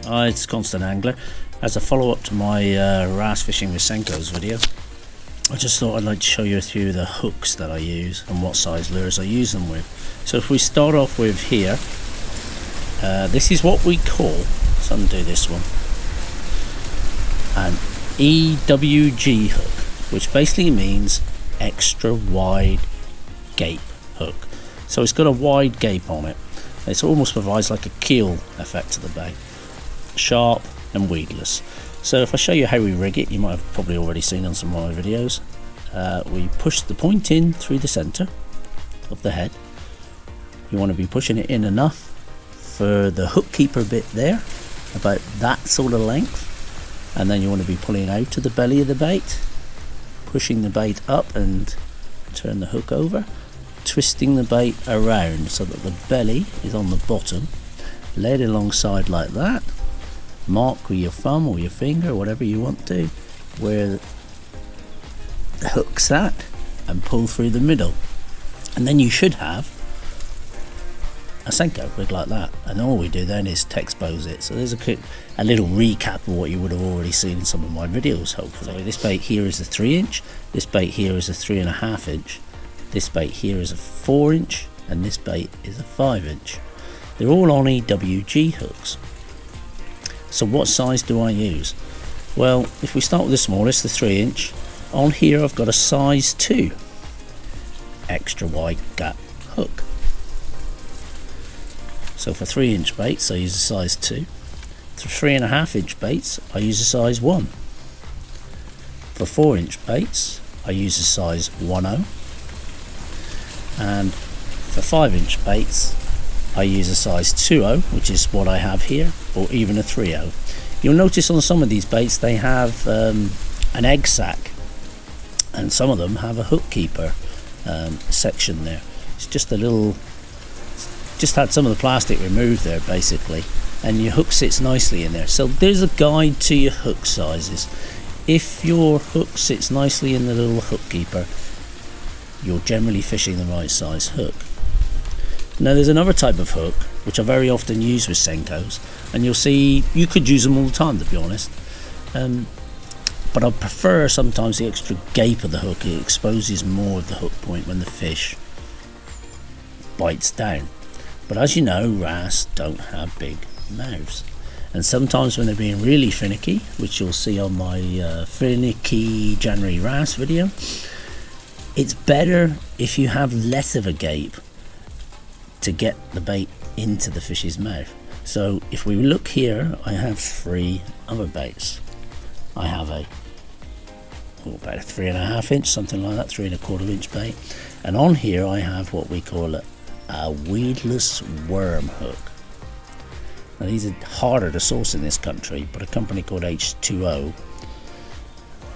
Hi, it's Constant Angler. As a follow-up to my wrasse fishing with Senkos video, I just thought I'd like to show you a few of the hooks that I use and what size lures I use them with. So if we start off with here, this is what we call, so undo this one, an EWG hook, which basically means extra wide gape hook. So it's got a wide gape on it. It almost provides like a keel effect to the bait. Sharp and weedless. So if I show you how we rig it, you might have probably already seen on some of my videos. We push the point in through the center of the head. You want to be pushing it in enough for the hook keeper bit there, about that sort of length, and then you want to be pulling out to the belly of the bait, pushing the bait up and turn the hook over, twisting the bait around so that the belly is on the bottom, laid alongside like that. Mark with your thumb or your finger, or whatever you want to, where the hook's at, and pull through the middle, and then you should have a Senko rig like that. And all we do then is expose it. So there's a little recap of what you would have already seen in some of my videos, hopefully. This bait here is a 3-inch, this bait here is a 3.5-inch, this bait here is a 4-inch, and this bait is a 5-inch. They're all on EWG hooks. So what size do I use? Well, if we start with the smallest, the 3-inch, on here I've got a size 2 extra wide gap hook. So for 3-inch baits I use a size 2. For 3.5-inch baits I use a size 1. For 4-inch baits I use a size 1.0. And for 5-inch baits I use a size 2.0, which is what I have here, or even a 3.0. You'll notice on some of these baits they have an egg sac, and some of them have a hook keeper section there. It's just a little, just had some of the plastic removed there basically, and your hook sits nicely in there. So there's a guide to your hook sizes. If your hook sits nicely in the little hook keeper, you're generally fishing the right size hook. Now there's another type of hook which I very often use with Senkos, and you'll see you could use them all the time, to be honest, but I prefer sometimes the extra gape of the hook. It exposes more of the hook point when the fish bites down. But as you know, wrasse don't have big mouths, and sometimes when they're being really finicky, which you'll see on my finicky January wrasse video, it's better if you have less of a gape to get the bait into the fish's mouth. So if we look here, I have 3 other baits. I have about a 3.5-inch, something like that, 3.25-inch bait, and on here I have what we call a weedless worm hook. Now these are harder to source in this country, but a company called H2O, I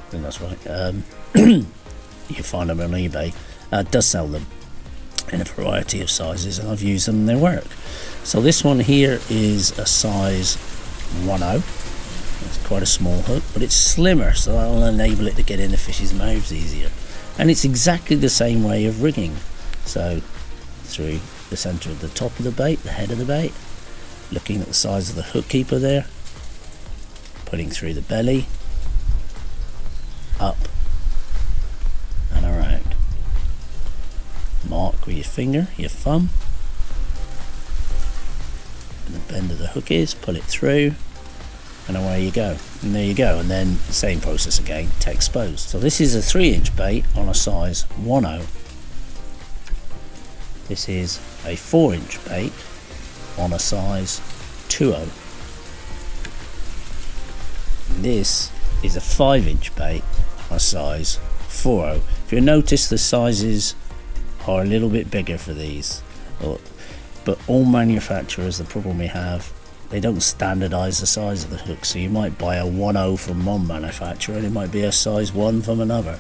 think that's right, you find them on eBay, does sell them in a variety of sizes, and I've used them and they work. So this one here is a size 1.0. It's quite a small hook, but it's slimmer, so that'll enable it to get in the fish's mouths easier. And it's exactly the same way of rigging. So through the center of the top of the bait, the head of the bait, looking at the size of the hook keeper there, putting through the belly, up and around. Mark with your finger, your thumb, and the bend of the hook is, pull it through, and away you go. And there you go, and then same process again to expose. So this is a 3-inch bait on a size 1.0. This is a 4-inch bait on a size 2.0. This is a 5-inch bait on a size 4.0. If you notice, the sizes are a little bit bigger for these, but all manufacturers, the problem we have, they don't standardize the size of the hook. So you might buy a 1.0 from one manufacturer and it might be a size 1 from another.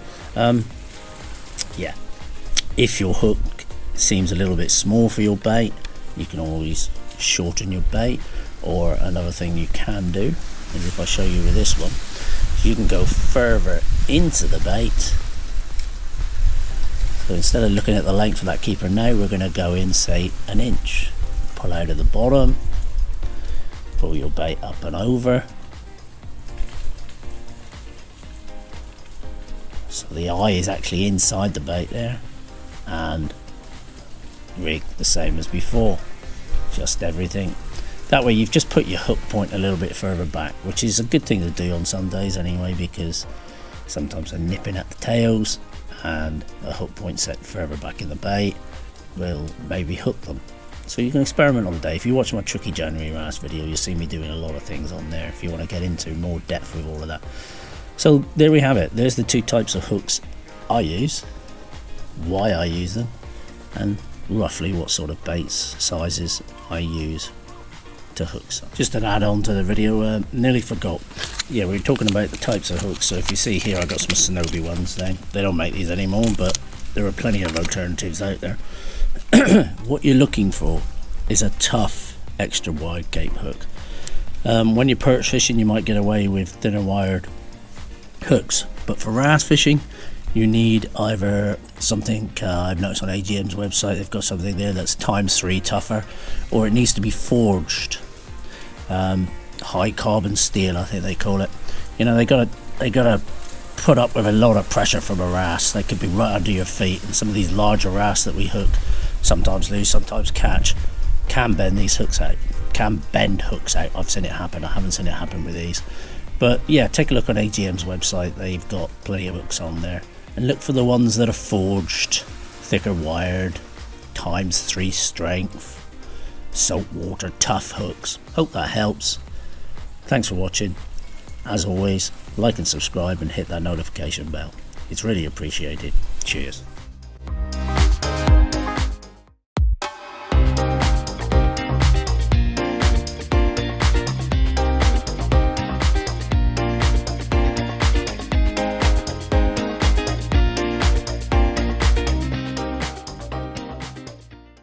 Yeah, if your hook seems a little bit small for your bait, you can always shorten your bait, or another thing you can do is, if I show you with this one, you can go further into the bait. So instead of looking at the length of that keeper now, we're going to go in, say, 1 inch. Pull out of the bottom, Pull your bait up and over. So the eye is actually inside the bait there, and rig the same as before, just everything. That way you've just put your hook point a little bit further back, which is a good thing to do on some days anyway, because sometimes they're nipping at the tails, and a hook point set further back in the bait will maybe hook them. So you can experiment on the day. If you watch my Tricky January wrasse video, you'll see me doing a lot of things on there if you want to get into more depth with all of that. So there we have it. There's the two types of hooks I use, why I use them, and roughly what sort of baits sizes I use to hooks. Just an add-on to the video, nearly forgot. Yeah, we were talking about the types of hooks. So if you see here, I got some Shinobi ones. They don't make these anymore, but there are plenty of alternatives out there. What you're looking for is a tough, extra wide gape hook. When you're perch fishing, you might get away with thinner wired hooks, but for wrasse fishing, you need either something, I've noticed on AGM's website, they've got something there that's ×3 tougher, or it needs to be forged. High carbon steel, I think they call it. You know, they gotta put up with a lot of pressure from a wrasse. They could be right under your feet, and some of these larger wrasse that we hook, sometimes lose, sometimes catch, can bend these hooks out. Can bend hooks out. I've seen it happen. I haven't seen it happen with these. But yeah, take a look on AGM's website. They've got plenty of hooks on there, and look for the ones that are forged, thicker wired, ×3 strength, saltwater tough hooks. Hope that helps. Thanks for watching. As always, like and subscribe and hit that notification bell. It's really appreciated. Cheers.